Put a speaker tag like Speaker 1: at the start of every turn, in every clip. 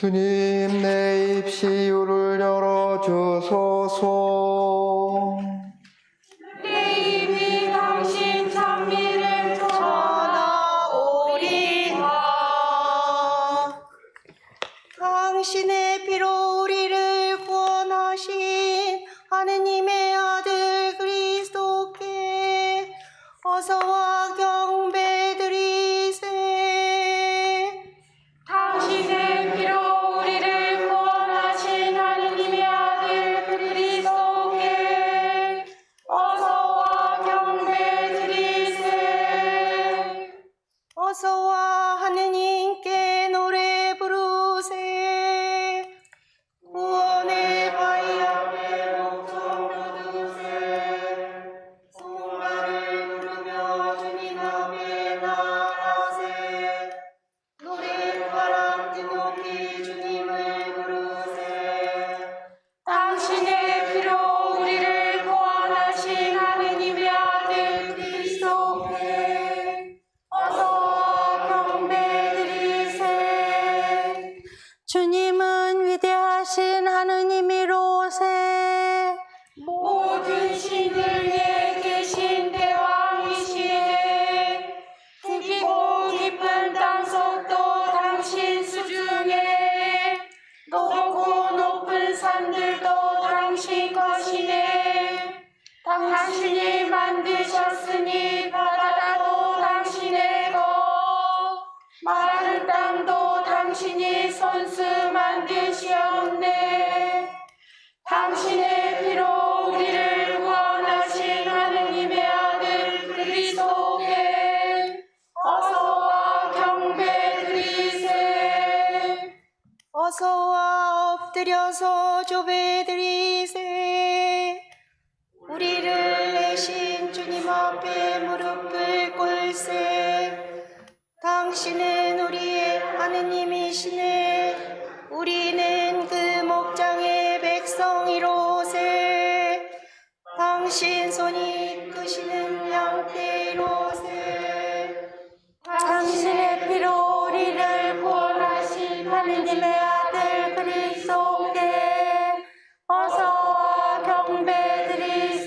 Speaker 1: 주님 내 입시유를 열어주소서.
Speaker 2: 내 입이 당신 찬미를 전하오리다.
Speaker 3: 당신의 피로 우리를 구원하신 하느님의 아들 그리스도께 어서와 경배드리세.
Speaker 2: 당신의 피로 우리를 구원하신 하느님의 아들 그리스도께 어서와 경배드리세.
Speaker 3: 어서와 하느님께 노래 부르세. 구원의 바위 앞에 목청 두세. 송가를 부르며 주님 앞에 나아가세. 노랫바람 뜨높이 주님을 부르세.
Speaker 2: 당신의 피로 우리를 구원하신 하느님의 아들 그리스도께 어서와 경배드리세.
Speaker 3: 주님은 위대하신 하느님이로세.
Speaker 2: 모든 신들 위에 계신 대왕이시네. 크고 깊은 땅속도 당신 수중에 높고 높은 산들도 당신 것이네. 당신이 만드셨으니 바다도 당신의 것, 마른 땅도 당신이 손수 만드시었네. 당신의 피로 우리를 구원하신 하느님의 아들 그리스도께 어서와 경배드리세.
Speaker 3: 어서와 엎드려서 조배드리세. 우리를 내신 주님 앞에 무릎을 꿇세. 당신은 우리의 하느님이시네. 우리는 그 목장의 백성이로세. 당신 손이 이끄시는 양떼이로세.
Speaker 2: 당신의 피로 우리를 구원하신 하느님의 아들 그리스도께 어서와 경배드리세.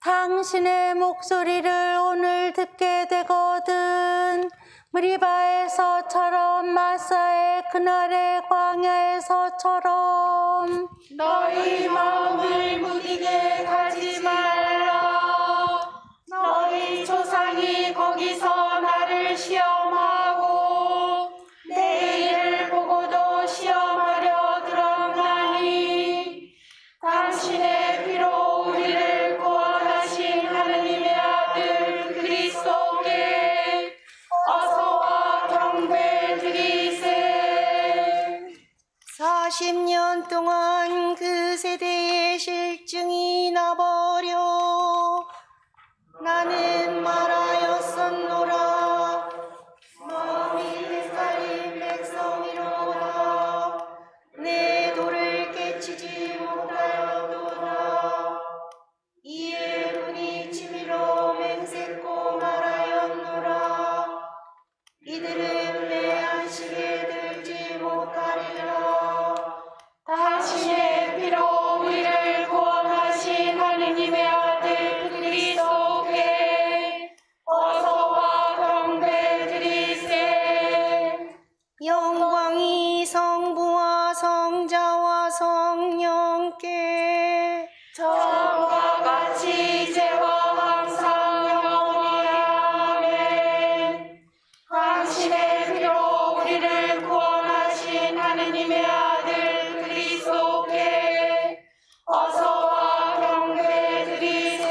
Speaker 3: 당신의 목소리를 오늘 듣게 되거든. 무리바에서처럼 마사의 그날의 광야에서처럼
Speaker 2: 너희 마음을 무디게 가지 말라. 너희 조상이 거기서 나를 시험하고 내 일을 보고도 시험하려 들었나니 당신의 피로 우리를 구원하신 하느님의 아들 그리스도께 어서와 경배드리세.
Speaker 3: 40년 동안 그 세대의 실증이 나버려 나는 말하였었노라. 마음이 헷갈린 백성이로다. 내 도를 깨치지 못하였도다. 이에 눈이 치밀어 맹세코 말하였노라. 이들은 내 안식에 들지 못하리라.
Speaker 2: 당신의 피로 우리를 구원하신 하느님의 아들 그리스도께 어서와 경배드리세.
Speaker 3: 영광이 성부와 성자와 성령께
Speaker 2: 처음과 같이 이제와 항상 영원히 아멘. 당신의 피로 우리를 구원하신 하느님의 아들 그리스도께 어서와 경배드리세.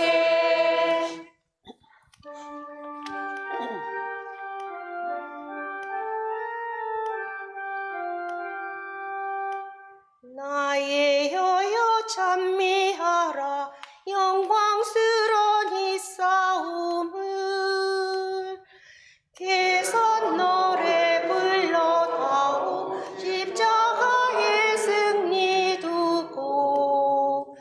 Speaker 3: 나의 여여 찬미하라. 영광스러운 이 싸움을 개선 노래 불러다오. 십자가의 승리 두고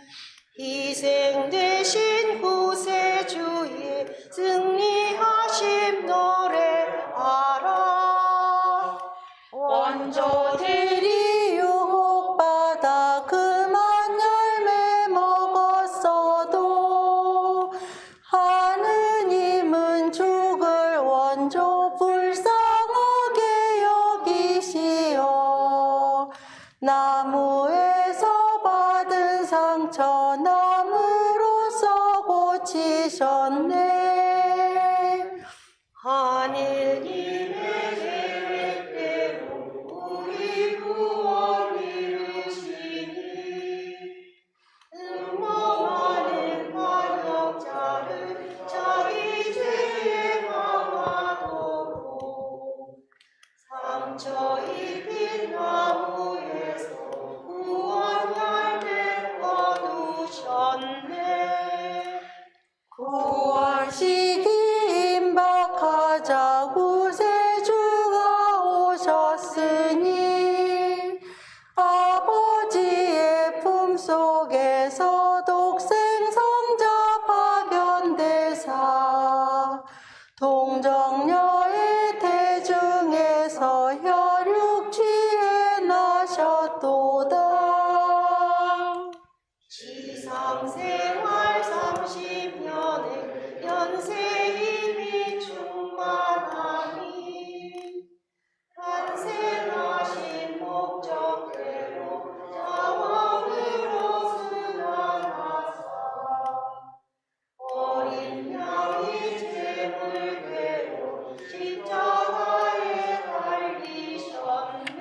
Speaker 3: 희생 대신 구세주의 승리하심 노래하라.
Speaker 2: 원조
Speaker 3: 나무에서 받은 상처 나무로서 고치셨네. 하느님의 계획대로 우리 구원 이루시니 음모하는 반역자를 자기 죄에 망하도록 상처 입힌 나무에서 구원할 거두셨네. 구원식이 임박하자 구세주가 오셨으니 아버지의 품속에서 독생성자 파견되사 동정녀의 태중에서 혈육 취해 나셨도다. 지상생활 30년의 연세임이 충만하니 탄생하신 목적대로 자원으로 순환하사 어린 양이 제물대로 십자가에 달리셨네.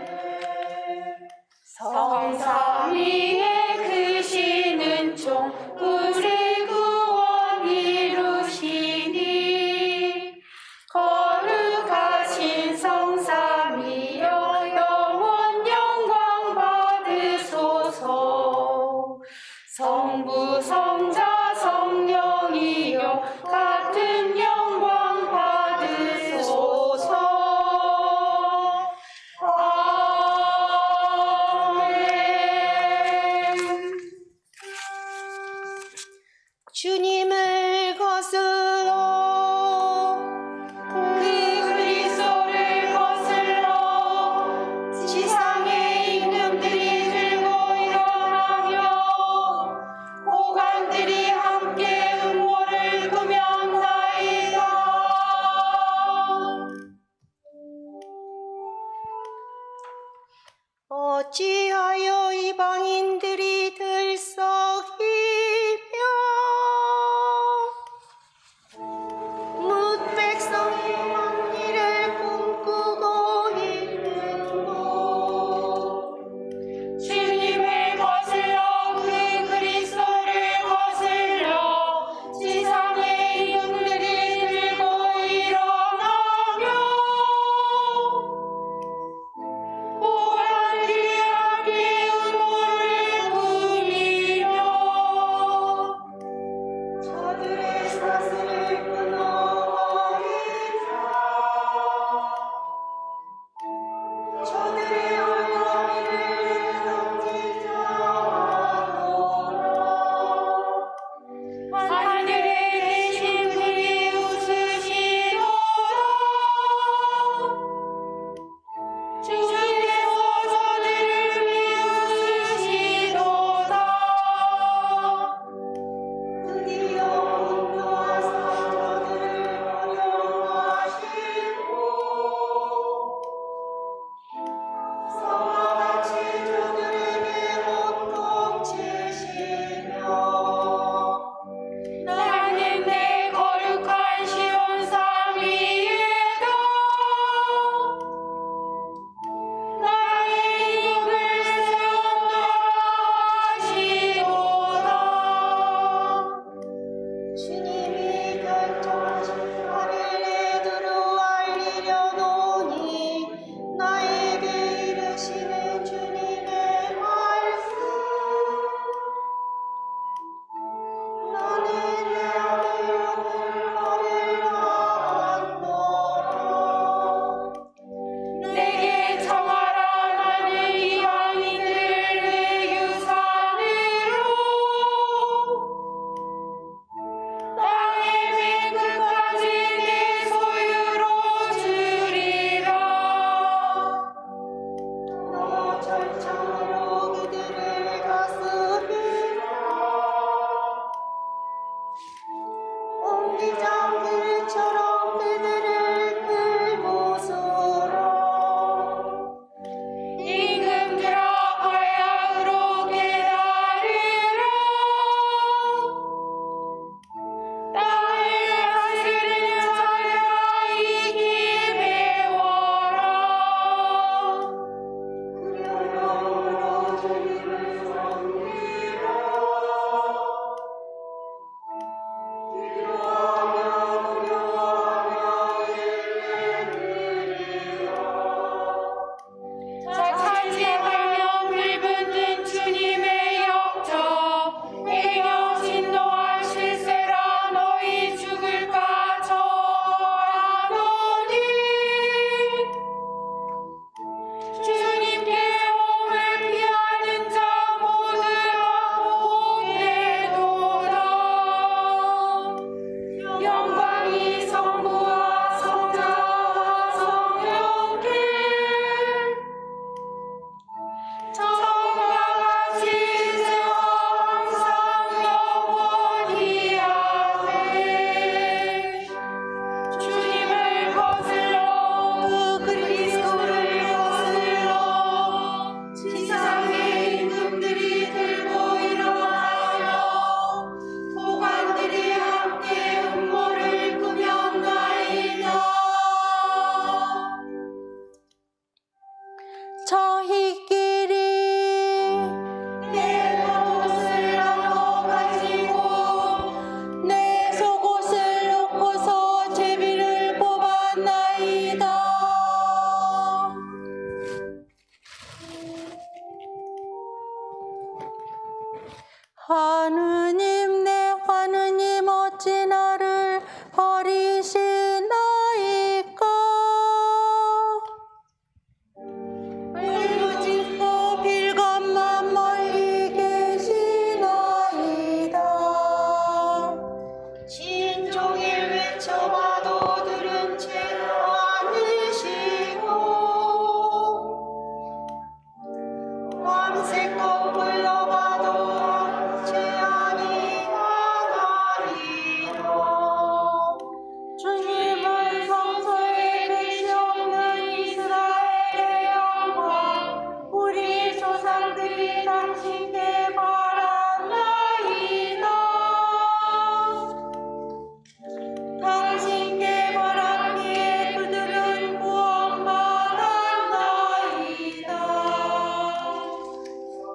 Speaker 2: 성삼위의 크신 은총 우리 구원 이루시니 거룩하신 성삼위여 영원 영광 받으소서. 성부 성자 성령이여 같은 영광 받으소서. 아멘.
Speaker 3: 주님을 거슬러
Speaker 2: 그리스도를 거슬러 지상의 임금들이 들고 일어나며 고관들이 함께 음모를 꾸며나이다.
Speaker 3: 어찌하여 이방인들이 들썩이며 뭇 백성이 왕리를 꿈꾸고 있는고.
Speaker 2: 주님을 거슬러 그 그리스도를 거슬러 지상의 임금들이 들고 일어나며 고관들이 함께 음모를 꾸미나이다.
Speaker 4: 하느님 내 하느님 어찌 나를 버리시나이까. 울부짖고 빌감만 멀리 계시나이다.
Speaker 3: 신종일 외쳐봐도 들은 채 않으시고 밤새껏 불러봐도 채 아니하나이다.
Speaker 2: 주님은 성소에 계시 없는 이스라엘의 영광 우리 조상들이 당신께 바라나이다. 당신께 바라기에 그들은 구원받았나이다.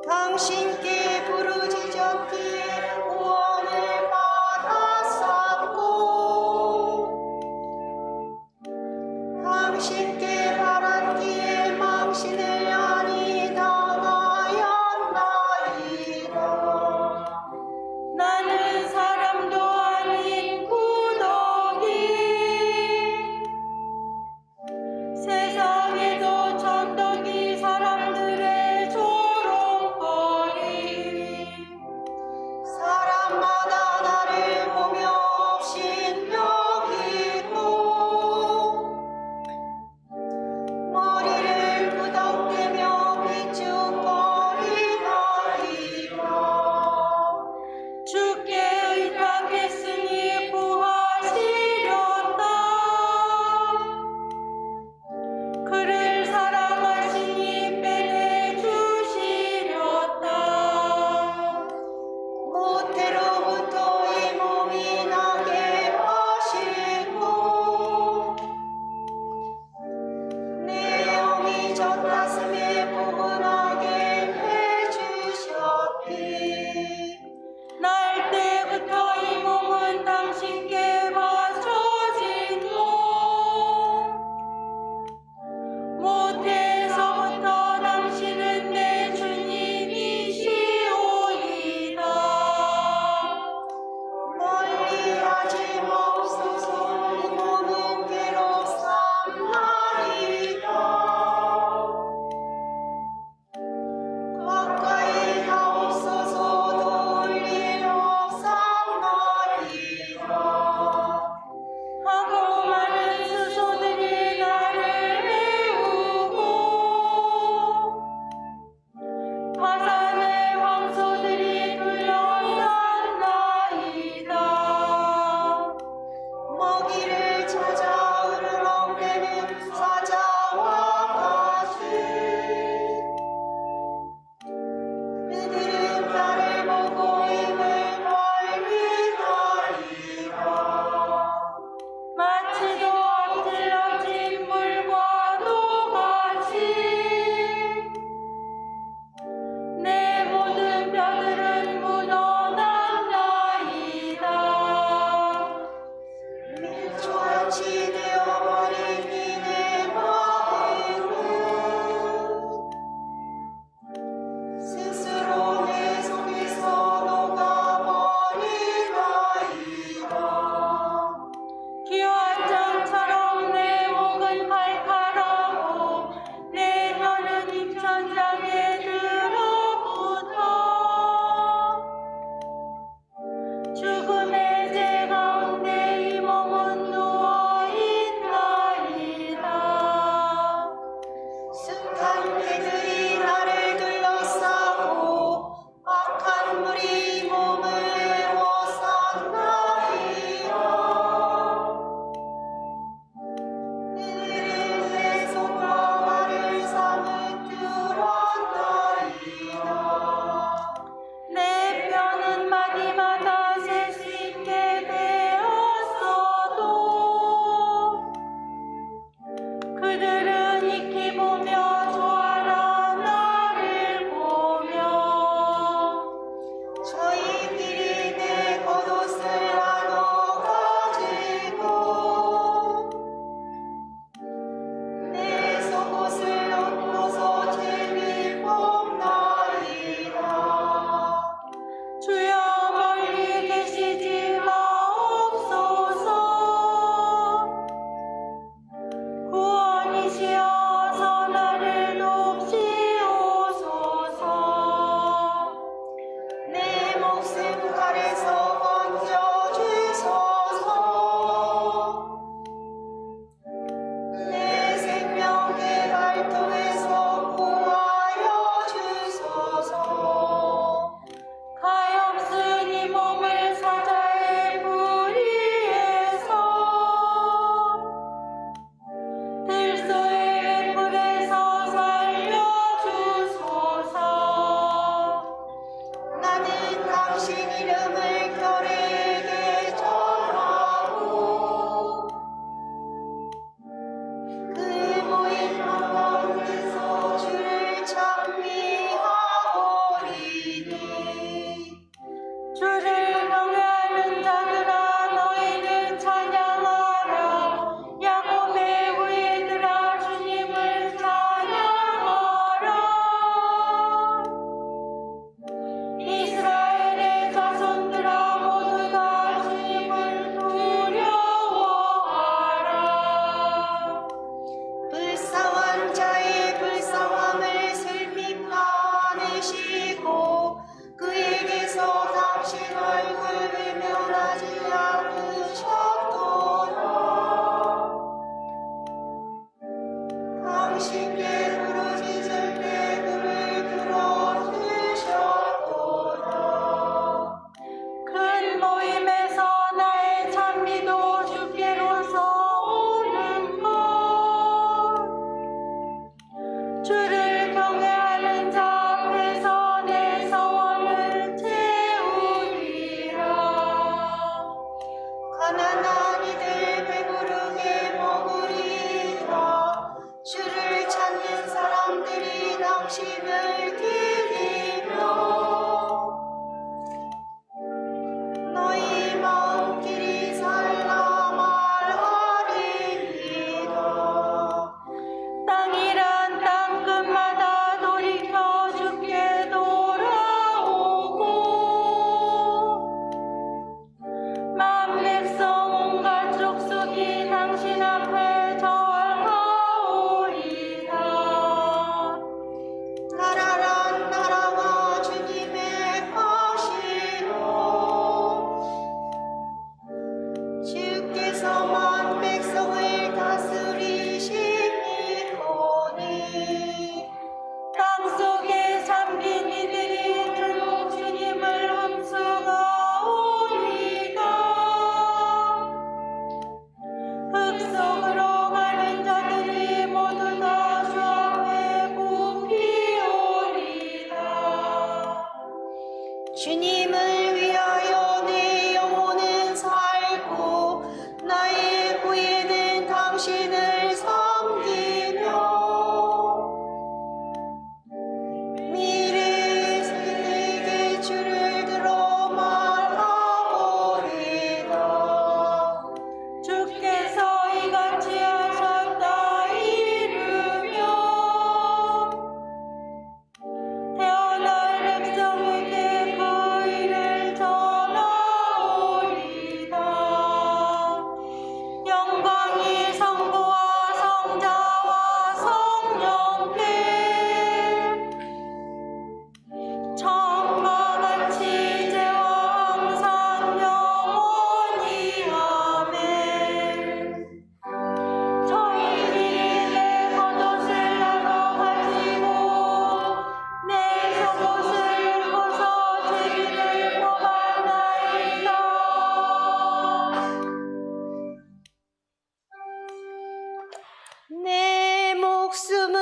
Speaker 3: 당신께 부르짖었기에 구원을 받았었고 당신께 바랐기에 망신을 아니 당하였나이다.
Speaker 2: 나는 사람도 아닌 구더기 세상에도 천덕이 사람들의 조롱거리
Speaker 3: 사람마다 나를 보며 업신여기고 머리를 끄덕대며 비축거리나이다.
Speaker 2: 주께 의탁했으니 구하시렸다. 그를 사랑하시니 빼내주시렸다.
Speaker 3: 모태로부터 이 몸이 나게 하시고 내 영이 젖가슴에 포근하게 해주셨기.
Speaker 2: 날 때부터 이 몸은 당신께 바쳐진 몸 모태에서부터 당신은 내 주님이시오이다.
Speaker 3: 멀리하지 맙소서. 이 몸은 괴롭삼나이다. 가까이 하옵소서. 도울 일 없삼나이다.
Speaker 2: 하고 많은 수소들이 나를 메우고 화산의 황소들이 둘러쌌나이다.
Speaker 3: 먹이를 찾아 으르렁대는 사자와 같이 그들은 나를 보고 입을 벌리나이다.
Speaker 2: 마치도 엎질러진 물과도 같이
Speaker 3: 하시고 그에게서 당신 얼굴 외면하지 않으셨도다. 당신께 부르짖을 때 그를 들어주셨도다.
Speaker 2: 큰 모임에서 나의 찬미도 주께로서 오는 것. 주를 경외하는 자 앞에서 내 소원을 채우리라.
Speaker 3: 가난한 이들 배부르게 먹으리라. 주를 찾는 사람들이 당신을 기리며 너희 마음길이 살라 말하리이다.
Speaker 2: 땅이란 땅끝마다 돌이켜 주께 돌아오고 만 백성 온갖 족속이 당신 앞에 절하오리다.
Speaker 3: 나라란 나라가 주님의 것이요 주께서 만 백성을 다스리시니거니
Speaker 2: 땅속에 잠긴 이들이 주 주님을 흠수가오리다. 흙 속으로 가는 자들이 모두 다 주 앞에 굽히오리다.
Speaker 3: 주님을 위하여 내 영혼은 살고 나의 후에는 당신을 섬기며 미래의 세대에게 주를 들어 말하오리다.
Speaker 2: 주께서 이같이 하셨다 이르며 태어날 백성에게 그 일을 전하오리다. 영광이 성부와 성자와 성령께 처음과 같이 이제와 항상 영원히 아멘. 저희들이 내 겉옷을 나눠 가지고 내 속옷을 입고서 제비를 뽑아나이다.
Speaker 3: 내 목숨을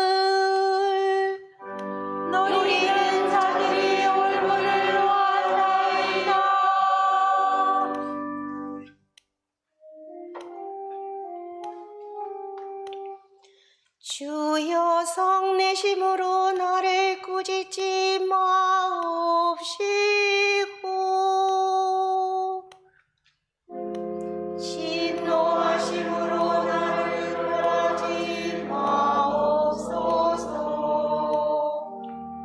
Speaker 2: 노리는 자들이 올무를 놓았나이다.
Speaker 3: 주여 성내심으로 나를 꾸짖지 마옵시고 진노하심으로 나를 멸하지 마옵소서.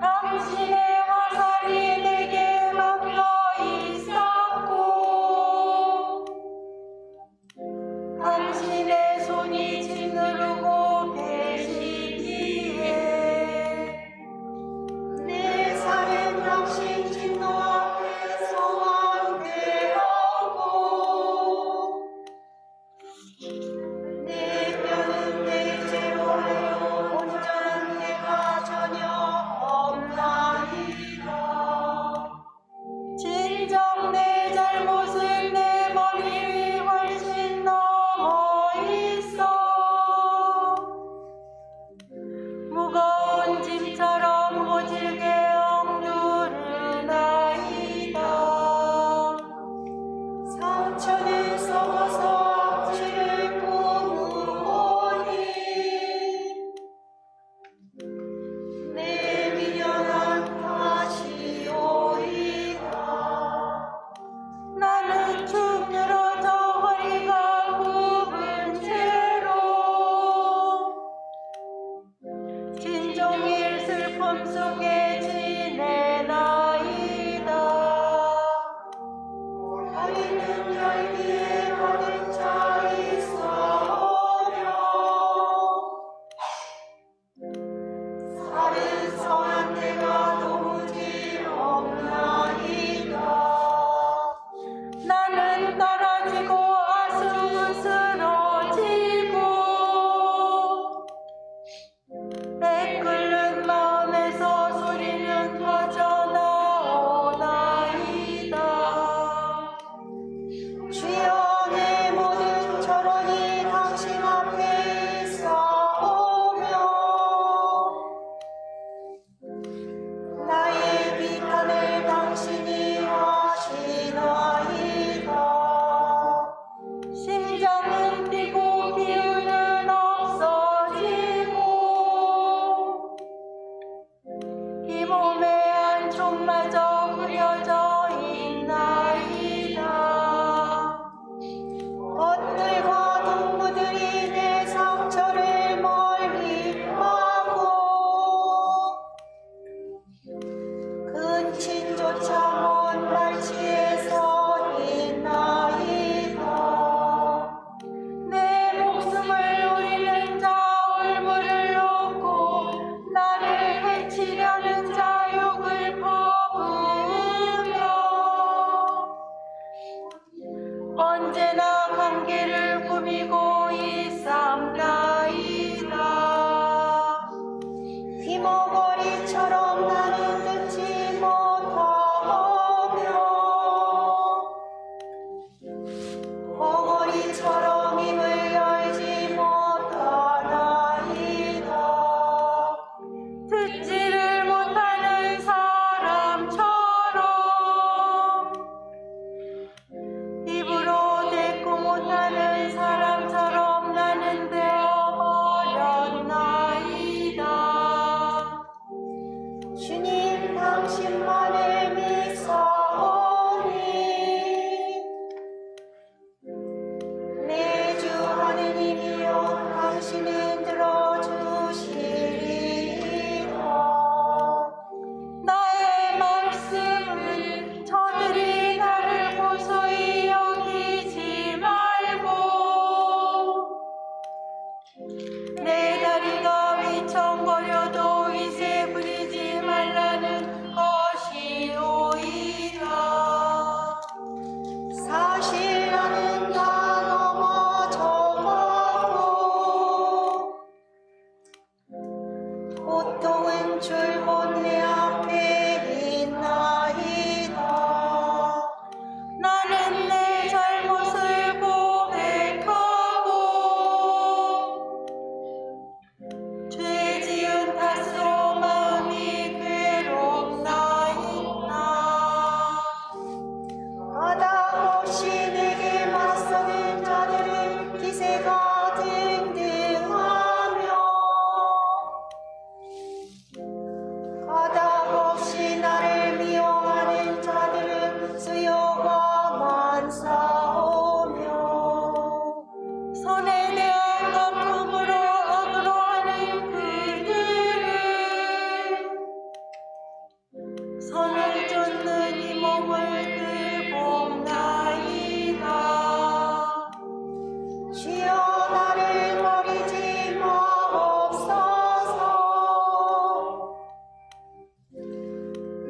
Speaker 2: 당신의 화살이 내게 막혀 있었고 당신의 손이 짓누르고 계시기에
Speaker 3: 내 살은 당신 진노 앞에
Speaker 2: 마저 흐려져 있나이다.
Speaker 3: 것들과 동무들이 내 상처를 멀리하고 근친조차 먼 발치에 서 있나이다.
Speaker 2: 내 목숨을 노리는 자 올무를 놓고 나를 해치려는 자 욕을 퍼부으며 언제나 관계를 꾸미고 있삼나이다.
Speaker 3: 귀머거리처럼 나는 듣지 못하며 벙어리처럼 입을 열지 못하나이다.
Speaker 2: 듣지를 못하는 사람처럼 입으로 대꾸 못하는 사람처럼 나는 되어버렸나이다.
Speaker 3: 주님 당신만을 믿사오니 내 주 하느님이여 당신은 들어주시리이다.
Speaker 2: 나의 말씀을 저들이 나를 고소히 여기지 말고 내 다리가 위청거려도 위세 부리지 말라는 것이오이다.
Speaker 3: 사실 나는 다 넘어져가고 고통은 줄곧 내 앞에 있나이다.
Speaker 2: 나는 내 잘못을 고백하고 죄 지은 탓으로 마음이 괴롭나이다.
Speaker 3: 가닥없이 내게 맞서는 자들은 기세가 등등하며 가닥없이 나를 미워하는 자들은 수요가 많사오며
Speaker 2: 선에 대한 거품으로 억울해하는 그들은 선을 쫓는 이 몸을 긁어나이다.
Speaker 3: 주여 나를 버리지 마옵소서.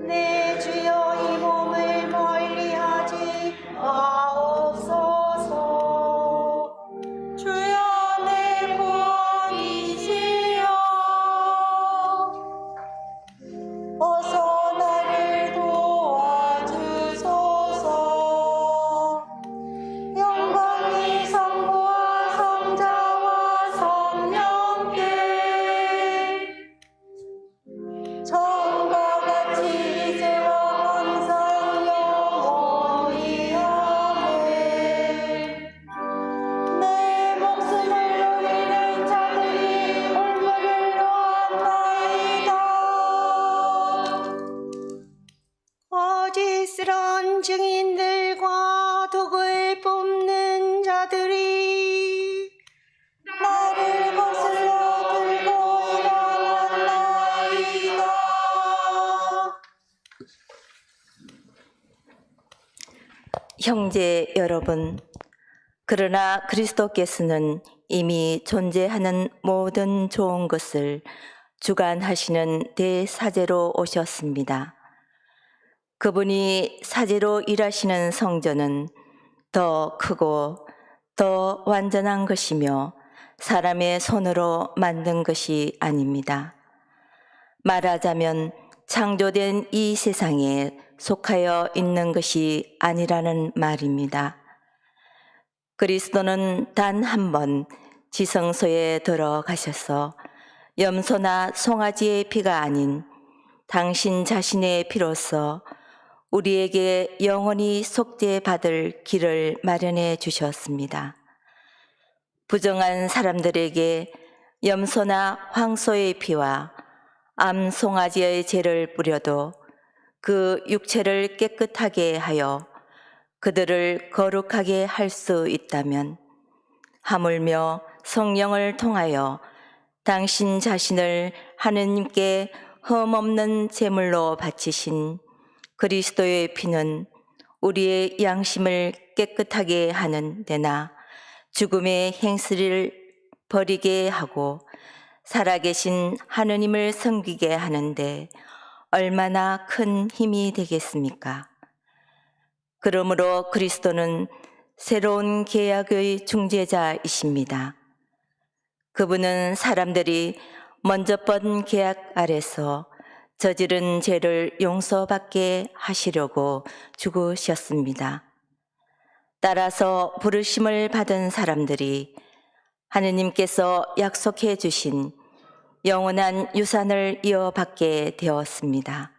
Speaker 3: 내 주여 이 몸을 멀리하지 마옵소서.
Speaker 2: 주여 내 구원이시여 어서 나를 도와주소서. 영광이 성부와 성자와 성령께 처음과 같이 이제와 항상 영원히 아멘. 내 목숨을 노리는 자들이 올무를 놓았나이다.
Speaker 3: 거짓스런 증인들과 독을 뽑는 자들이
Speaker 2: 나를 거슬러 들고 일어났나이다.
Speaker 5: 형제 여러분, 그러나 그리스도께서는 이미 존재하는 모든 좋은 것을 주관하시는 대사제로 오셨습니다. 그분이 사제로 일하시는 성전은 더 크고 더 완전한 것이며 사람의 손으로 만든 것이 아닙니다. 말하자면 창조된 이 세상에 속하여 있는 것이 아니라는 말입니다. 그리스도는 단 한 번 지성소에 들어가셔서 염소나 송아지의 피가 아닌 당신 자신의 피로써 우리에게 영원히 속죄받을 길을 마련해 주셨습니다. 부정한 사람들에게 염소나 황소의 피와 암송아지의 죄를 뿌려도 그 육체를 깨끗하게 하여 그들을 거룩하게 할 수 있다면 하물며 성령을 통하여 당신 자신을 하느님께 흠없는 제물로 바치신 그리스도의 피는 우리의 양심을 깨끗하게 하는 데나 죽음의 행실을 버리게 하고 살아계신 하느님을 섬기게 하는데 얼마나 큰 힘이 되겠습니까? 그러므로 그리스도는 새로운 계약의 중재자이십니다. 그분은 사람들이 먼저 번 계약 아래서 저지른 죄를 용서받게 하시려고 죽으셨습니다. 따라서 부르심을 받은 사람들이 하느님께서 약속해 주신 영원한 유산을 이어받게 되었습니다.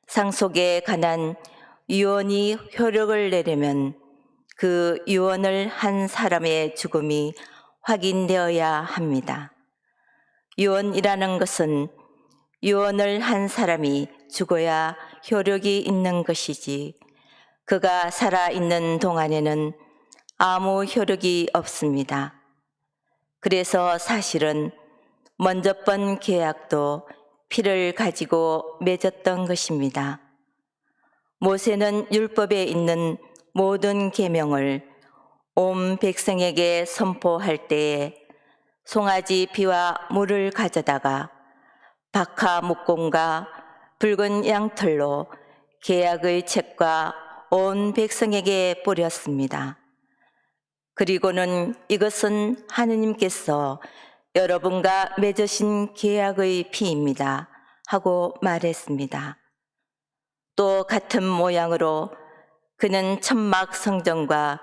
Speaker 5: 상속에 관한 유언이 효력을 내려면 그 유언을 한 사람의 죽음이 확인되어야 합니다. 유언이라는 것은 유언을 한 사람이 죽어야 효력이 있는 것이지 그가 살아있는 동안에는 아무 효력이 없습니다. 그래서 사실은 먼저 번 계약도 피를 가지고 맺었던 것입니다. 모세는 율법에 있는 모든 계명을 온 백성에게 선포할 때에 송아지 피와 물을 가져다가 박하 목공과 붉은 양털로 계약의 책과 온 백성에게 뿌렸습니다. 그리고는 이것은 하느님께서 여러분과 맺으신 계약의 피입니다 하고 말했습니다. 또 같은 모양으로 그는 천막 성전과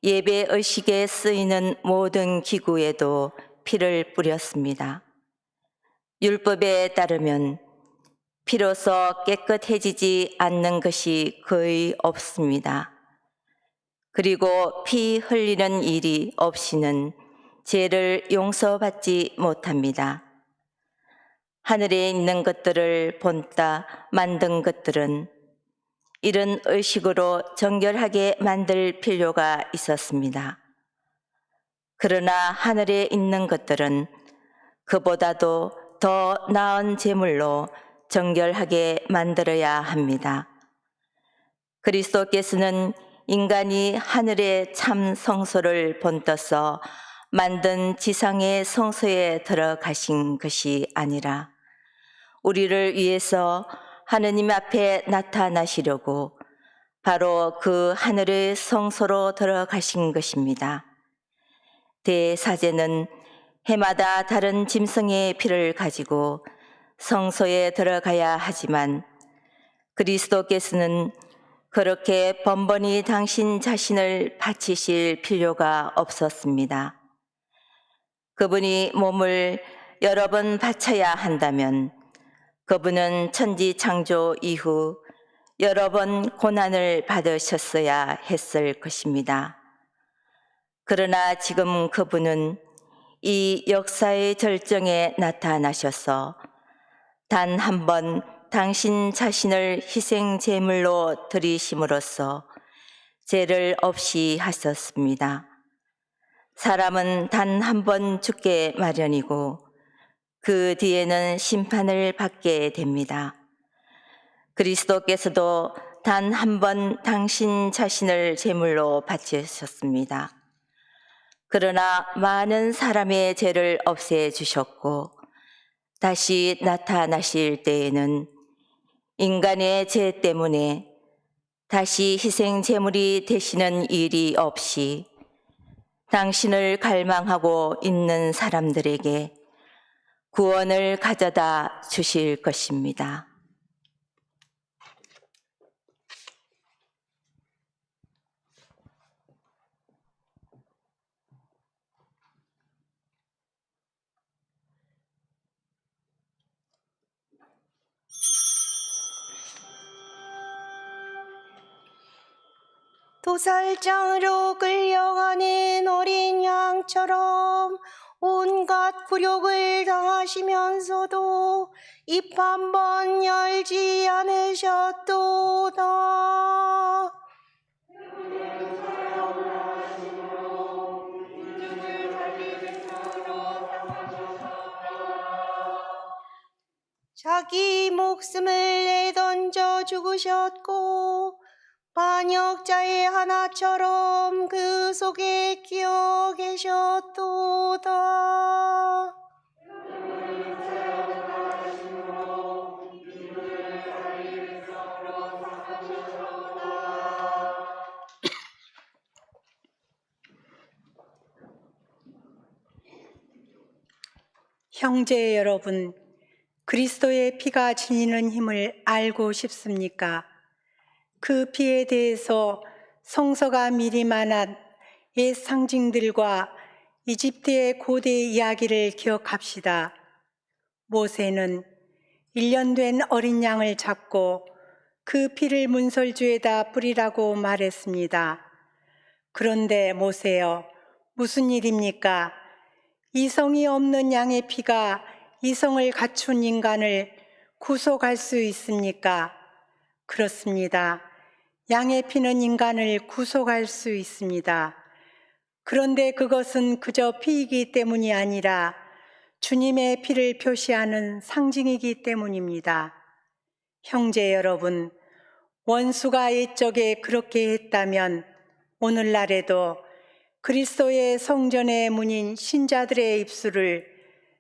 Speaker 5: 예배 의식에 쓰이는 모든 기구에도 피를 뿌렸습니다. 율법에 따르면 피로서 깨끗해지지 않는 것이 거의 없습니다. 그리고 피 흘리는 일이 없이는 죄를 용서받지 못합니다. 하늘에 있는 것들을 본따 만든 것들은 이런 의식으로 정결하게 만들 필요가 있었습니다. 그러나 하늘에 있는 것들은 그보다도 더 나은 제물로 정결하게 만들어야 합니다. 그리스도께서는 인간이 하늘의 참 성소를 본떠서 만든 지상의 성소에 들어가신 것이 아니라 우리를 위해서 하느님 앞에 나타나시려고 바로 그 하늘의 성소로 들어가신 것입니다. 대사제는 해마다 다른 짐승의 피를 가지고 성소에 들어가야 하지만 그리스도께서는 그렇게 번번이 당신 자신을 바치실 필요가 없었습니다. 그분이 몸을 여러 번 바쳐야 한다면 그분은 천지 창조 이후 여러 번 고난을 받으셨어야 했을 것입니다. 그러나 지금 그분은 이 역사의 절정에 나타나셔서 단 한 번 당신 자신을 희생 제물로 드리심으로써 죄를 없이 하셨습니다. 사람은 단 한 번 죽게 마련이고 그 뒤에는 심판을 받게 됩니다. 그리스도께서도 단 한 번 당신 자신을 제물로 바치셨습니다. 그러나 많은 사람의 죄를 없애주셨고 다시 나타나실 때에는 인간의 죄 때문에 다시 희생 제물이 되시는 일이 없이 당신을 갈망하고 있는 사람들에게 구원을 가져다 주실 것입니다.
Speaker 3: 도살장으로 끌려가는 어린 양처럼 온갖 굴욕을 당하시면서도 입 한 번 열지 않으셨도다. 자기 목숨을 내던져 죽으셨고 반역자의 하나처럼 그 속에 끼어 계셨도다.
Speaker 6: 형제 여러분, 그리스도의 피가 지니는 힘을 알고 싶습니까? 그 피에 대해서 성서가 미리 말한 옛 상징들과 이집트의 고대 이야기를 기억합시다. 모세는 1년 된 어린 양을 잡고 그 피를 문설주에다 뿌리라고 말했습니다. 그런데 모세여, 무슨 일입니까? 이성이 없는 양의 피가 이성을 갖춘 인간을 구속할 수 있습니까? 그렇습니다. 양의 피는 인간을 구속할 수 있습니다. 그런데 그것은 그저 피이기 때문이 아니라 주님의 피를 표시하는 상징이기 때문입니다. 형제 여러분, 원수가 옛적에 그렇게 했다면 오늘날에도 그리스도의 성전의 문인 신자들의 입술을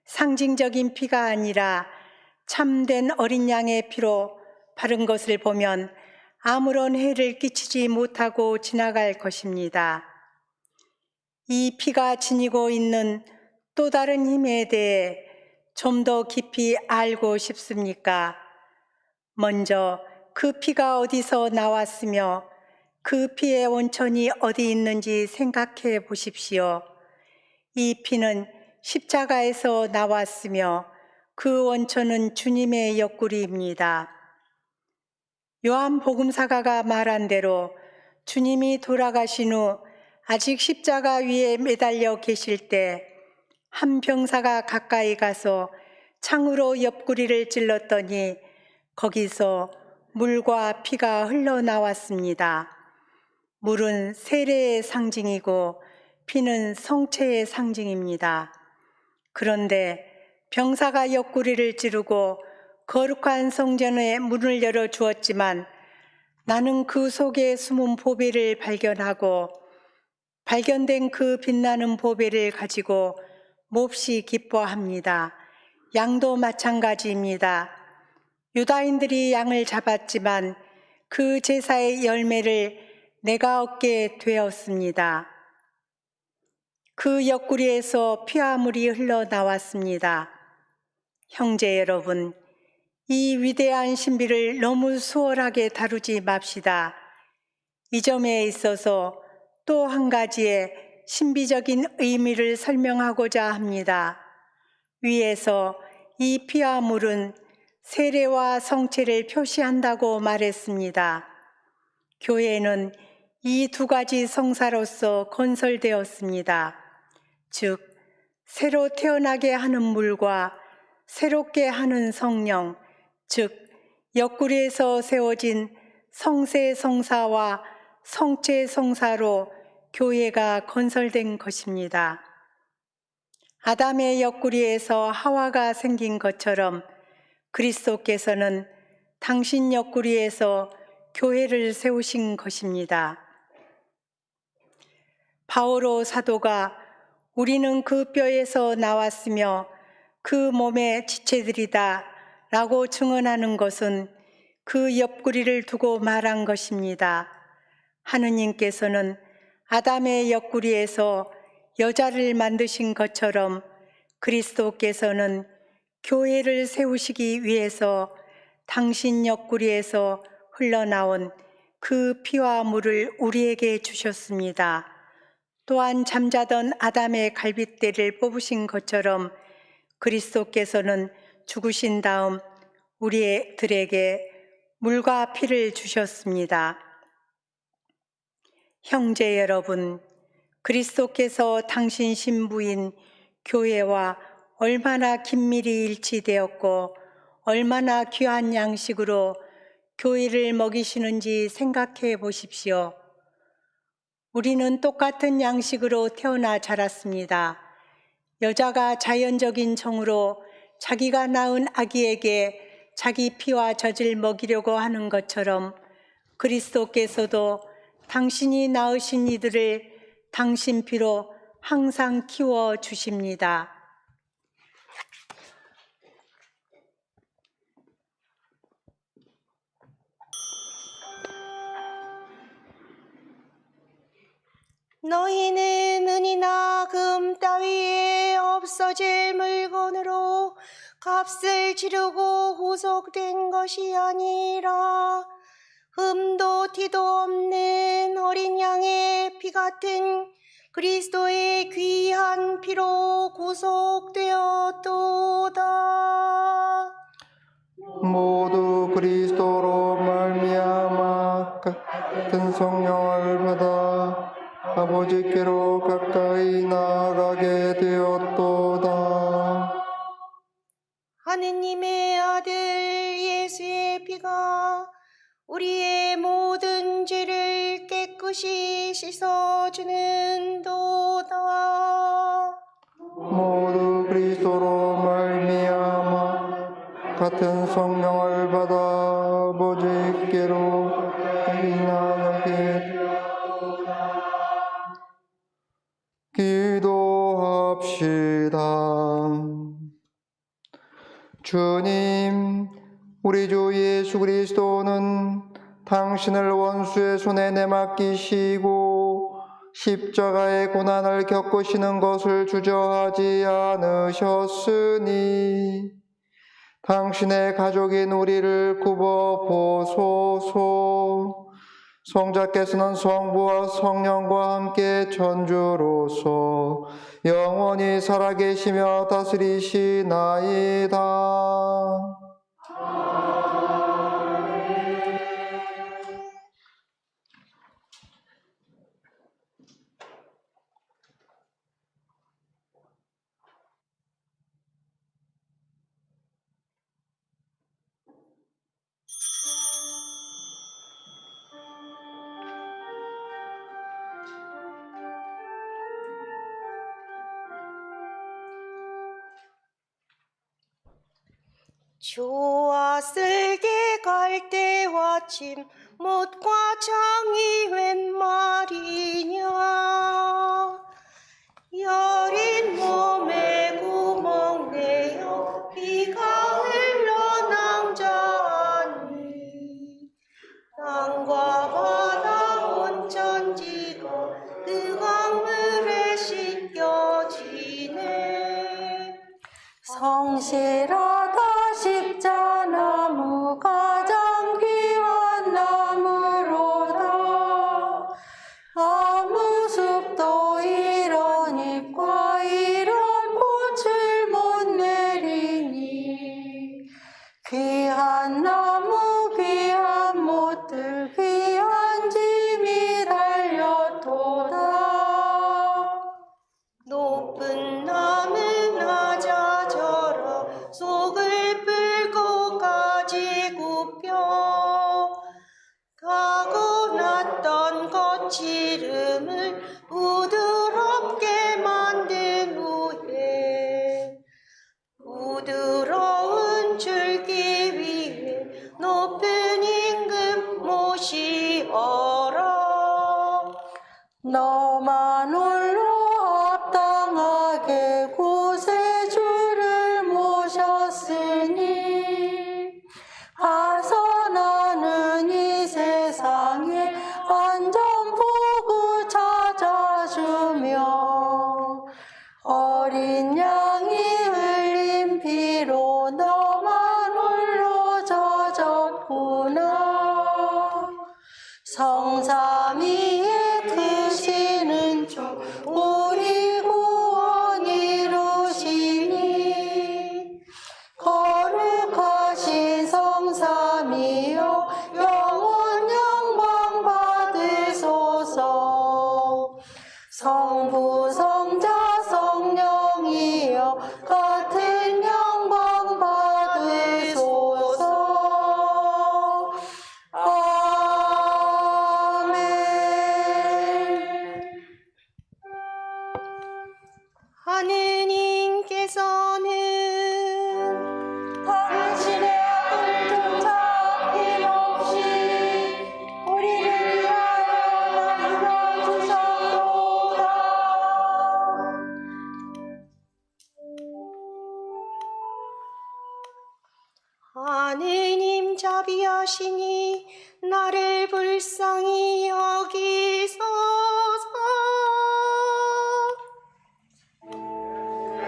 Speaker 6: 상징적인 피가 아니라 참된 어린 양의 피로 바른 것을 보면 아무런 해를 끼치지 못하고 지나갈 것입니다. 이 피가 지니고 있는 또 다른 힘에 대해 좀 더 깊이 알고 싶습니까? 먼저 그 피가 어디서 나왔으며 그 피의 원천이 어디 있는지 생각해 보십시오. 이 피는 십자가에서 나왔으며 그 원천은 주님의 옆구리입니다. 요한 복음사가가 말한 대로 주님이 돌아가신 후 아직 십자가 위에 매달려 계실 때 한 병사가 가까이 가서 창으로 옆구리를 찔렀더니 거기서 물과 피가 흘러나왔습니다. 물은 세례의 상징이고 피는 성체의 상징입니다. 그런데 병사가 옆구리를 찌르고 거룩한 성전에 문을 열어주었지만 나는 그 속에 숨은 보배를 발견하고 발견된 그 빛나는 보배를 가지고 몹시 기뻐합니다. 양도 마찬가지입니다. 유다인들이 양을 잡았지만 그 제사의 열매를 내가 얻게 되었습니다. 그 옆구리에서 피와 물이 흘러나왔습니다. 형제 여러분, 이 위대한 신비를 너무 수월하게 다루지 맙시다. 이 점에 있어서 또 한 가지의 신비적인 의미를 설명하고자 합니다. 위에서 이 피와 물은 세례와 성체를 표시한다고 말했습니다. 교회는 이 두 가지 성사로서 건설되었습니다. 즉, 새로 태어나게 하는 물과 새롭게 하는 성령, 즉 옆구리에서 세워진 성세 성사와 성체 성사로 교회가 건설된 것입니다. 아담의 옆구리에서 하와가 생긴 것처럼 그리스도께서는 당신 옆구리에서 교회를 세우신 것입니다. 바오로 사도가 우리는 그 뼈에서 나왔으며 그 몸의 지체들이다 라고 증언하는 것은 그 옆구리를 두고 말한 것입니다. 하느님께서는 아담의 옆구리에서 여자를 만드신 것처럼 그리스도께서는 교회를 세우시기 위해서 당신 옆구리에서 흘러나온 그 피와 물을 우리에게 주셨습니다. 또한 잠자던 아담의 갈빗대를 뽑으신 것처럼 그리스도께서는 죽으신 다음 우리들에게 물과 피를 주셨습니다. 형제 여러분, 그리스도께서 당신 신부인 교회와 얼마나 긴밀히 일치되었고 얼마나 귀한 양식으로 교회를 먹이시는지 생각해 보십시오. 우리는 똑같은 양식으로 태어나 자랐습니다. 여자가 자연적인 정으로 자기가 낳은 아기에게 자기 피와 젖을 먹이려고 하는 것처럼 그리스도께서도 당신이 낳으신 이들을 당신 피로 항상 키워 주십니다.
Speaker 3: 너희는 은이나 금 따위에 없어질 물건으로 값을 치르고 구속된 것이 아니라 흠도 티도 없는 어린 양의 피 같은 그리스도의 귀한 피로 구속되었도다.
Speaker 1: 모두 그리스도로 말미암아 같은 성령을 받아 아버지께로 가까이 나아가게 되었도다.
Speaker 3: 하느님의 아들 예수의 피가 우리의 모든 죄를 깨끗이 씻어주는 도다.
Speaker 1: 모두 그리스도로 말미암아 같은 성령을 받아 아버지께로 가까이 나아가게 되었도다. 기도합시다. 주님, 우리 주 예수 그리스도는 당신을 원수의 손에 내맡기시고 십자가의 고난을 겪으시는 것을 주저하지 않으셨으니 당신의 가족인 우리를 굽어 보소서. 성자께서는 성부와 성령과 함께 천주로서 영원히 살아계시며 다스리시나이다.
Speaker 3: 주와 쓸개 갈대와 침 못과 창이 웬 말이냐. 여린 몸에 구멍 내어 피가 흘러낭자하니 땅과 바다 온 천지가 그 강물에 씻겨지네.
Speaker 4: 성실하다 십자나무 가장 귀한 나무로다. 아무 숲도 이런 잎과 이런 꽃을 못 내리니 귀한 나무 귀한 못들 귀한 짐이 달렸도다.
Speaker 3: 높은 나무 낮아져라 속을 뿔고 가지 굽혀 타고났던 거칠음을 부드럽게 만든 후에 부드러운 줄기 위에 높은 임금 모시어라.
Speaker 4: 너만 홀로 합당하게 구세주를 모셨으니 하선하는 이 세상에 안전보고 찾아주며 어린 양이 흘린 피로 너만 홀로 젖었구나. 성삼위의 크시는 주 우리 구원 이루시니 거룩하신 성삼위여 영원 영광 받으소서. 성부 성자 성령이
Speaker 3: 하시니 나를 불쌍히 여기소서.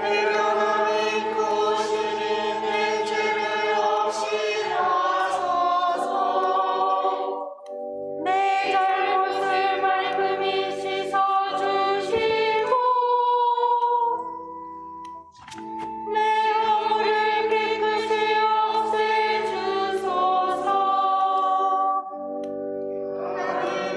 Speaker 3: 대련함이 크시니 내 죄를 없이 하소서.
Speaker 2: 내 잘못을 말끔히 씻어주시고 내 허물을 깨끗이 없애주소서.
Speaker 3: 나의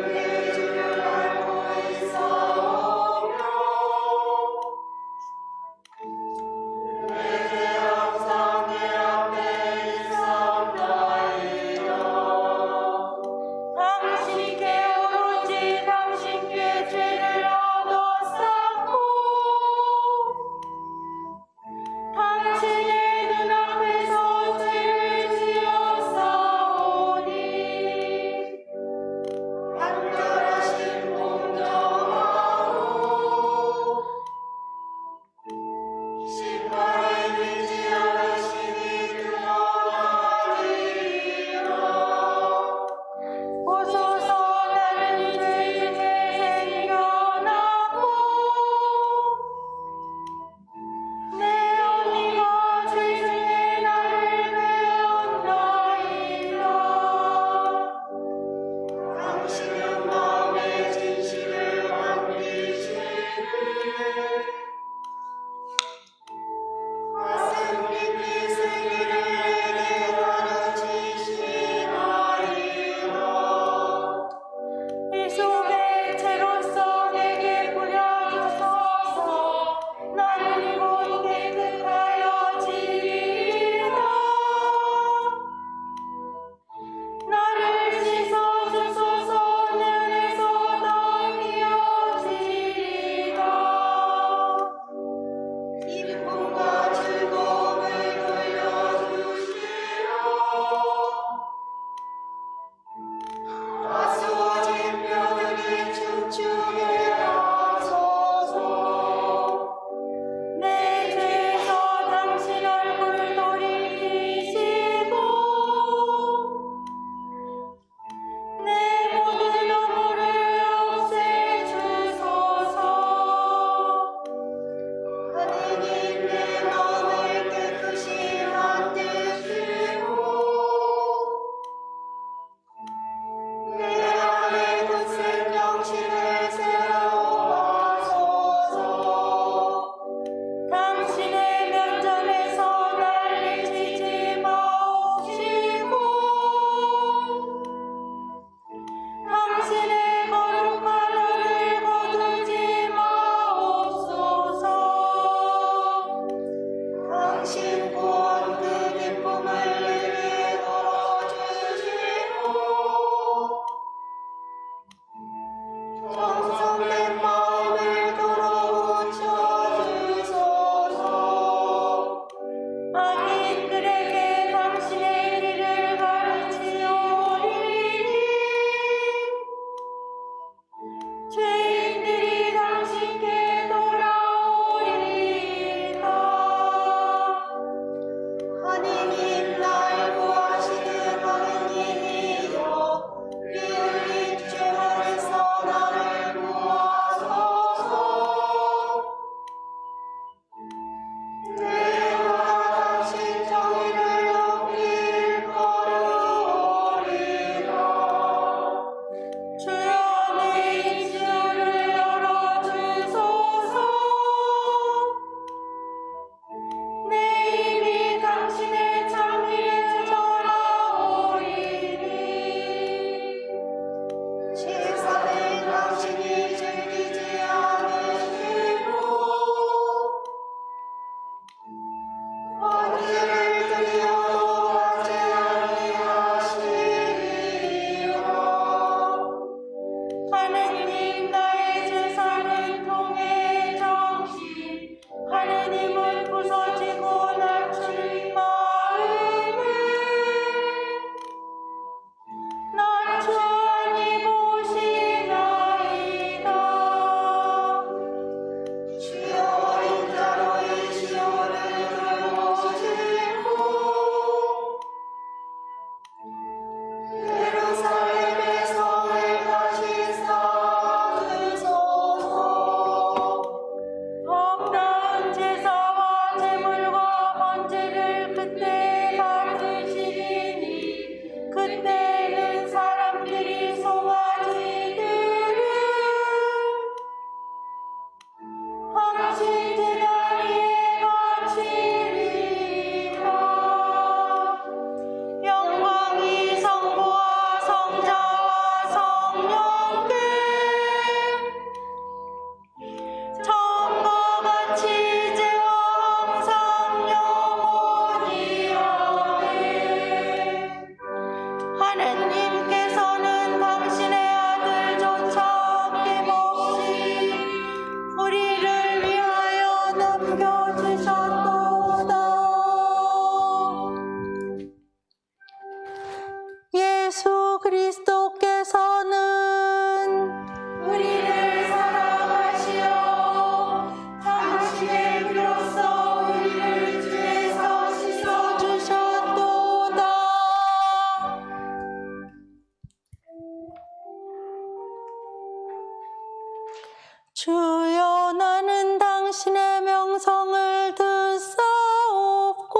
Speaker 4: 주여 나는 당신의 명성을 듣사옵고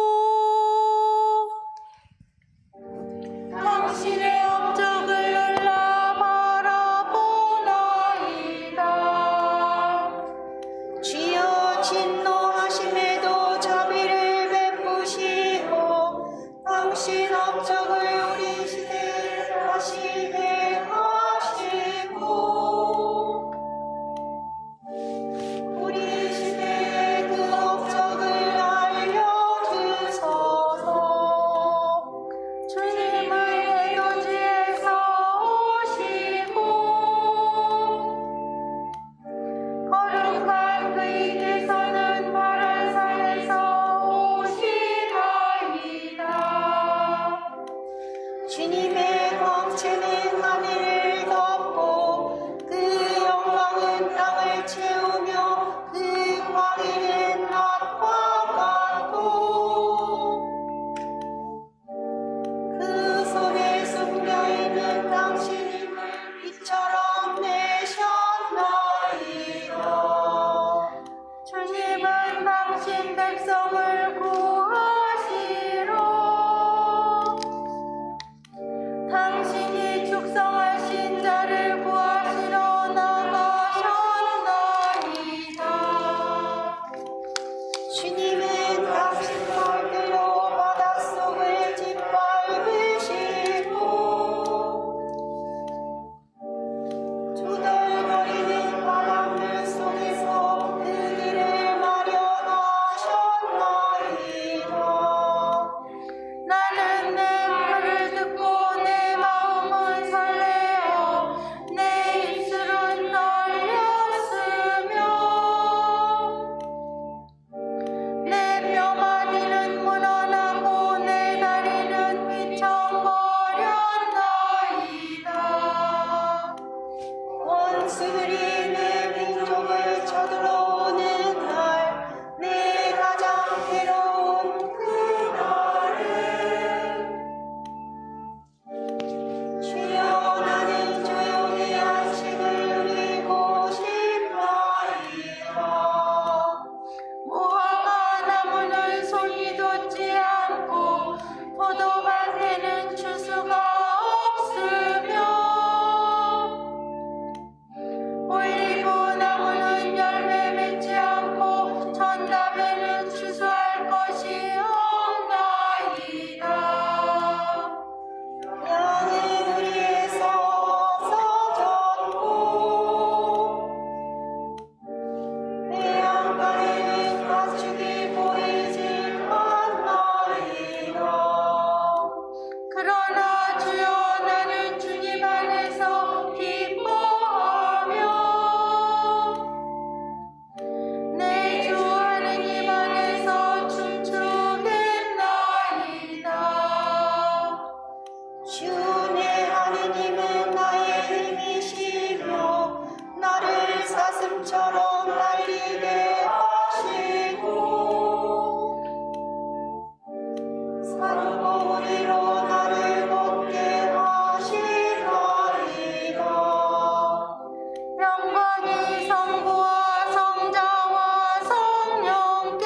Speaker 2: 당신의 업적을 열라 바라보나이다.
Speaker 3: 주여 진노하심에도 자비를 베푸시고 당신 업적을 우리 시대에 다시 행하시고 우리 시대에 그 업적을 알려주소서.
Speaker 2: 주님은 해돋이에서 오시고 거룩한 그이께서는 바랄산에서 오시나이다.
Speaker 3: 주님의 광채는 하늘을 덮고 그 영광은 땅을 채우며 그 광희는 낮과 같고 그 손에 숨겨있는 당신이 빛처럼 내셨나이다.
Speaker 2: 주님은 당신 백성을 구하시러 당신이 축성하신 자를 구하시러 나가셨나이다.
Speaker 3: 주님은 당신 발들로 바닷속을 짓밟으시고 투덜거리는 바닷물 속에서 그 길을 마련하셨나이다.
Speaker 2: 나는 내 말을 듣고 내 마음은 설레어 내 입술은 떨렸으며 내 뼈마디는 무너나고 내 다리는 미쳐버렸나이다.
Speaker 3: 원수들이 내 민족을 쳐들어오는 날, 내 가장 괴로운 그날에 주여 나는 조용히 안식을 누리고 싶나이다.
Speaker 2: 무화과 나무는 손이 돋지 않고 포도밭에는 추수가 없으며 올리브 나무는 열매 맺지 않고 전답에는 추수할 것이 없나이다.
Speaker 3: 양은 우리에서 없어졌고 해안가에는 가축이 보이지 않나이다.
Speaker 2: 그러나 주여 나는 주님 안에서 기뻐하며 내 주 하느님 안에서 춤추겠나이다.
Speaker 3: 주 내 하느님은 나의 힘이시며 나를 사슴처럼 날리게 하시고 산고리로 나를 걷게 하시나이다.
Speaker 2: 영광이 성부와 성자와 성령께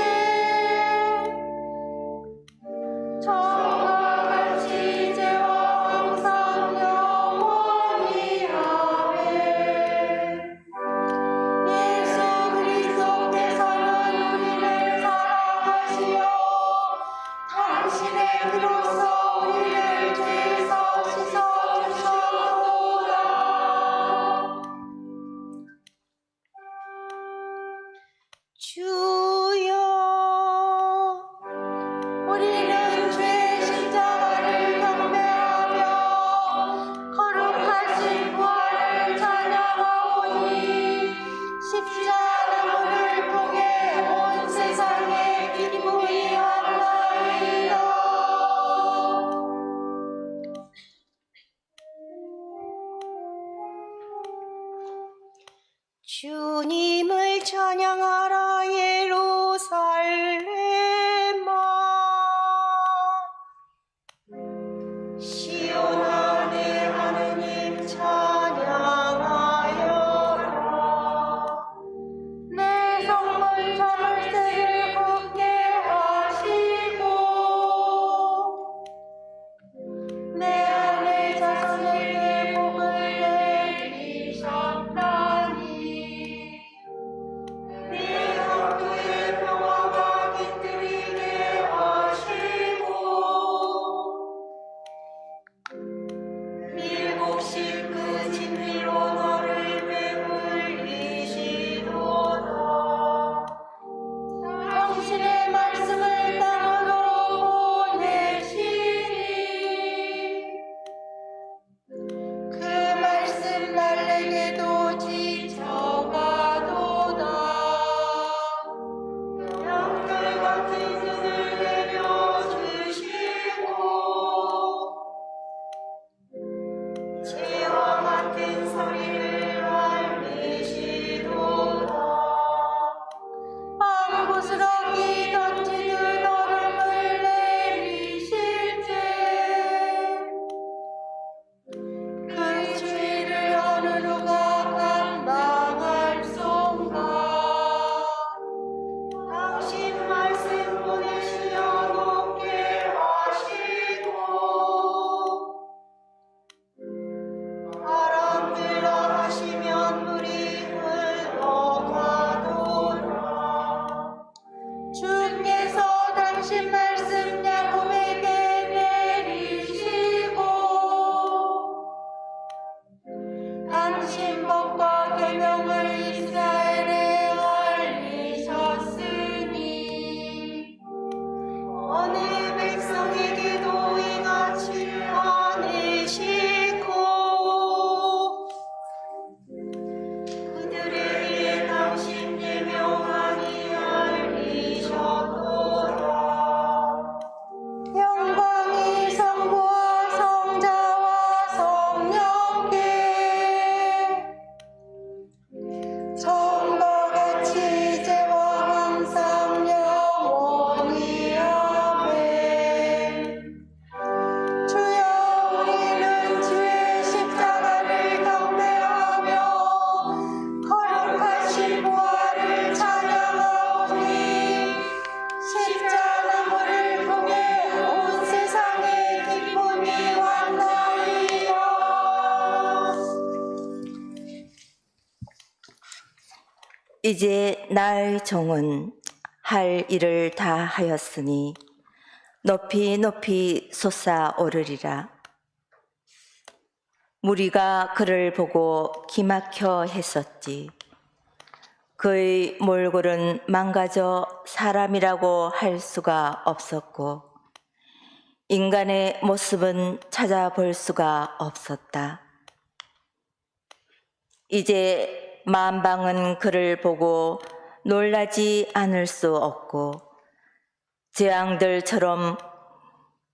Speaker 2: 처음과 같이 이제와 항상 영원히 아멘. 예수 그리스도께서는 우리를 사랑하시어 당신의 피로써 우리를 죄에서 씻어주셨도다.
Speaker 3: 주여
Speaker 2: 우리는 죄의 십자가를 경배하며 거룩하신 부활을 찬양하오니 십자가를 통해 온 세상에 기쁨이 왔나이다.
Speaker 3: 주님을 찬양하라 예루살렘아. 시온아 내 하느님 찬양하여라.
Speaker 5: 이제 나의 종은 할 일을 다 하였으니 높이 높이 솟아오르리라. 무리가 그를 보고 기막혀 했었지. 그의 몰골은 망가져 사람이라고 할 수가 없었고 인간의 모습은 찾아볼 수가 없었다. 이제 만방은 그를 보고 놀라지 않을 수 없고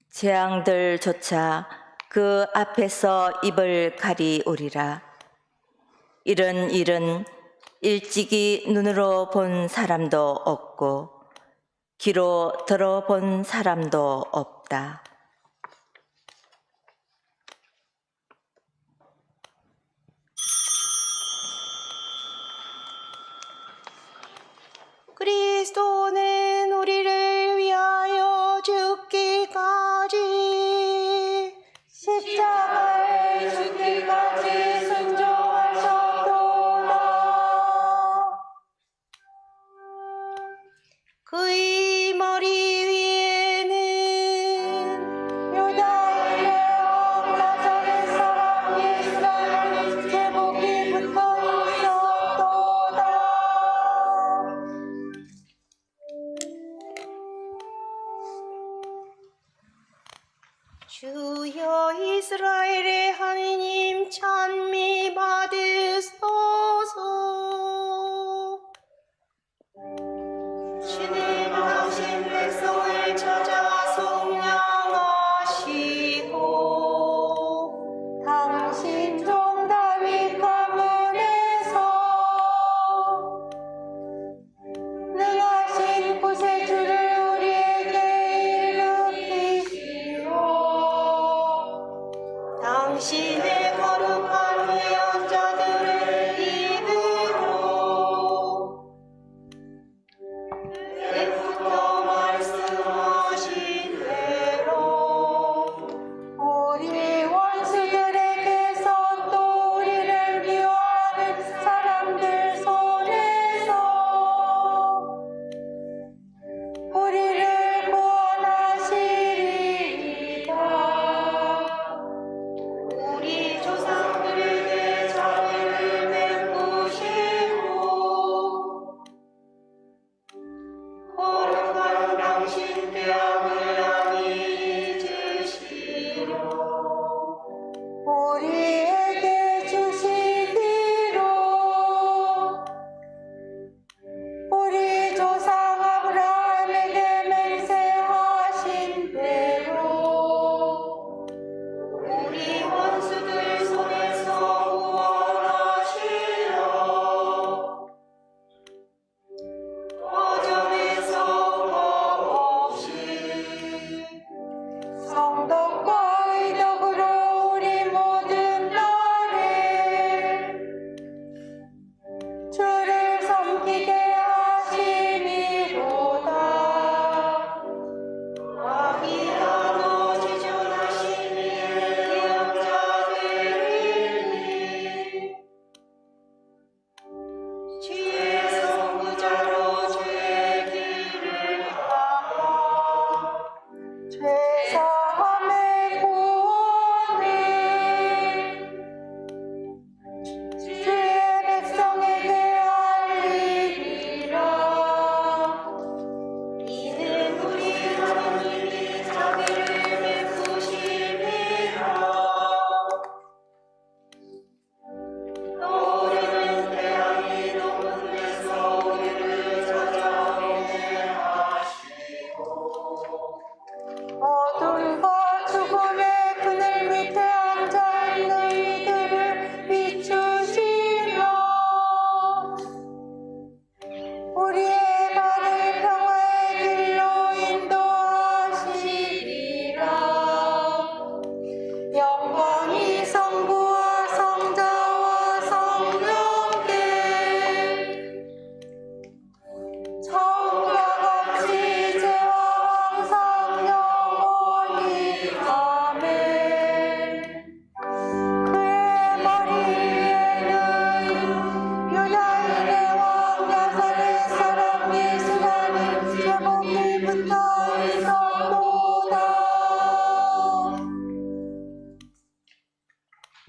Speaker 5: 재앙들조차 그 앞에서 입을 가리우리라. 이런 일은 일찍이 눈으로 본 사람도 없고 귀로 들어본 사람도 없다.
Speaker 3: 그리스도는 우리를 위하여 죽기까지
Speaker 2: 십자가에 죽기까지 순종하셨도다.
Speaker 3: 그의 머리 위에는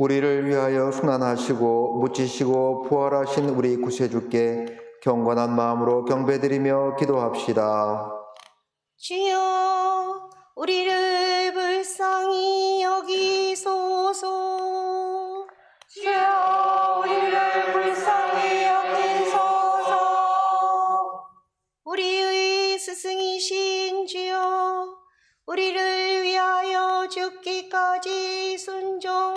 Speaker 1: 우리를 위하여 순환하시고 묻히시고 부활하신 우리 구세주께 경건한 마음으로 경배드리며 기도합시다.
Speaker 3: 주여 우리를 불쌍히 여기소서.
Speaker 2: 주여 우리를 불쌍히 여기소서.
Speaker 3: 우리의 스승이신 주여 우리를 위하여 죽기까지 순종하셨으니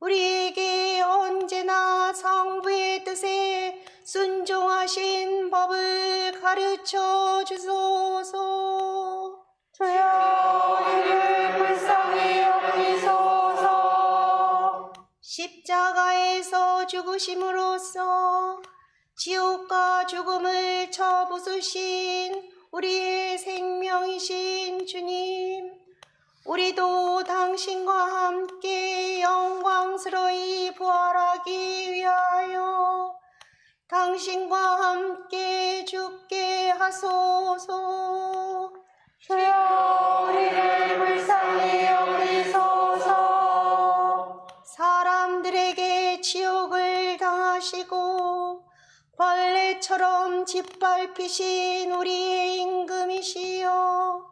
Speaker 3: 우리에게 언제나 성부의 뜻에 순종하신 법을 가르쳐 주소서.
Speaker 2: 주여 우리를 불쌍히 여기소서.
Speaker 3: 십자가에서 죽으심으로써 지옥과 죽음을 쳐부수신 우리의 생명이신 주님, 우리도 당신과 함께 영광스러이 부활하기 위하여 당신과 함께 죽게 하소서.
Speaker 2: 주여 우리를 불쌍히 여기소서.
Speaker 3: 사람들에게 지옥을 당하시고 벌레처럼 짓밟히신 우리의 임금이시여,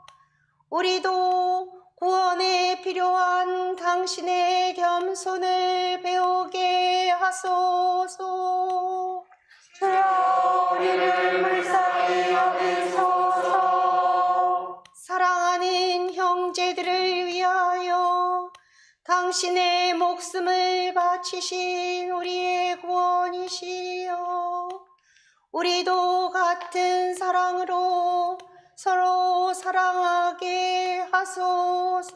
Speaker 3: 우리도 구원에 필요한 당신의 겸손을 배우게 하소서.
Speaker 2: 주여 우리를 불쌍히 여기소서.
Speaker 3: 사랑하는 형제들을 위하여 당신의 목숨을 바치신 우리의 구원이시여, 우리도 같은 사랑으로 서로 사랑하게 하소서.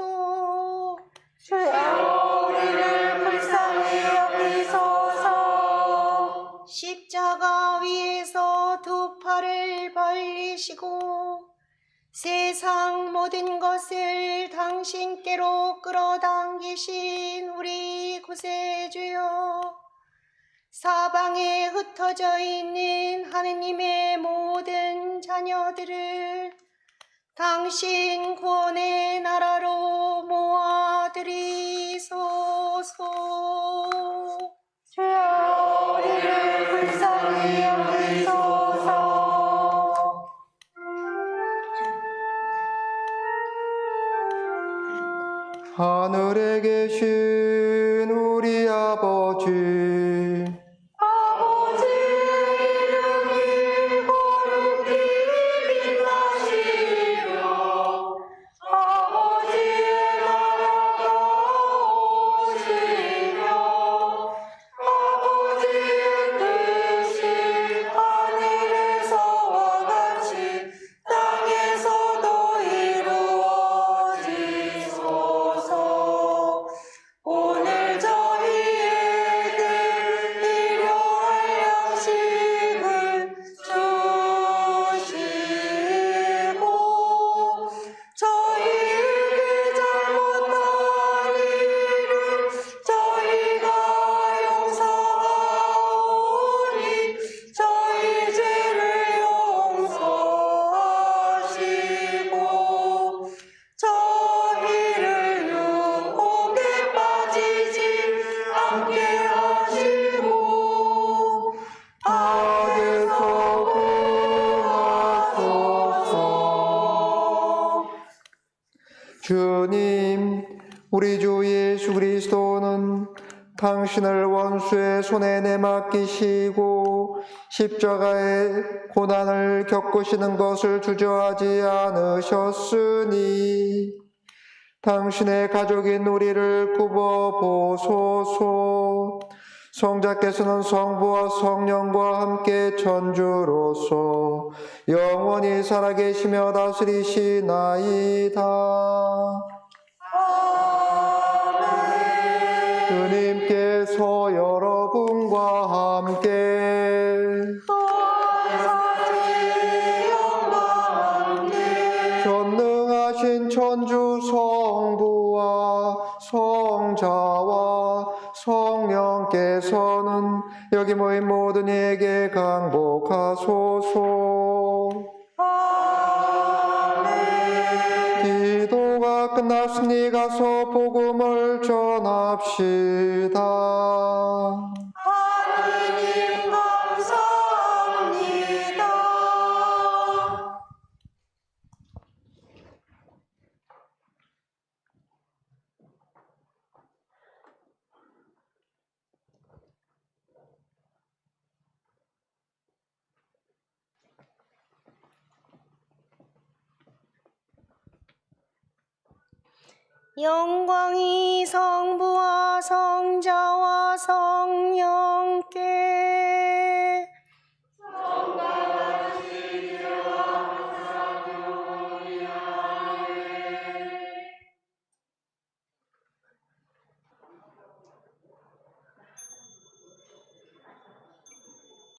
Speaker 2: 주여 우리를 불쌍히 여기소서.
Speaker 3: 십자가 위에서 두 팔을 벌리시고 세상 모든 것을 당신께로 끌어당기신 우리 구세주여, 사방에 흩어져 있는 하느님의 모든 자녀들을 당신 구원의 나라로 모아드리소서.
Speaker 2: 주여 우리를 불쌍히 여기소서.
Speaker 1: 하늘에 계신 우리 아버지,
Speaker 2: 아버지의 이름이 거룩히 빛나시며 아버지의 나라가 오시며 아버지의 뜻이 하늘에서와 같이 땅에서도 이루어지소서. 오늘 저희에게 일용할 양식을 주시고 저희에게 잘못한 일을 저희가 용서하오니 저희 죄를 용서하시고 저희를 유혹에 빠지지 않게 하시고
Speaker 1: 악에서 구하소서. 주님, 우리 주 예수 그리스도는 당신을 원수의 손에 내맡기시고 십자가의 고난을 겪으시는 것을 주저하지 않으셨으니 당신의 가족인 우리를 굽어 보소서. 성자께서는 성부와 성령과 함께 천주로서 영원히 살아계시며 다스리시나이다. 주님께서 여러분과 함께 전능하신 천주 성부와 성자와 성령께서는 여기 모인 모든 이에게 강복하소서. 기도가 끝났으니 가서 복음을 전하라. 기도합시다.
Speaker 3: 하느님 감사합니다. 영광이 성부와 성자와 성령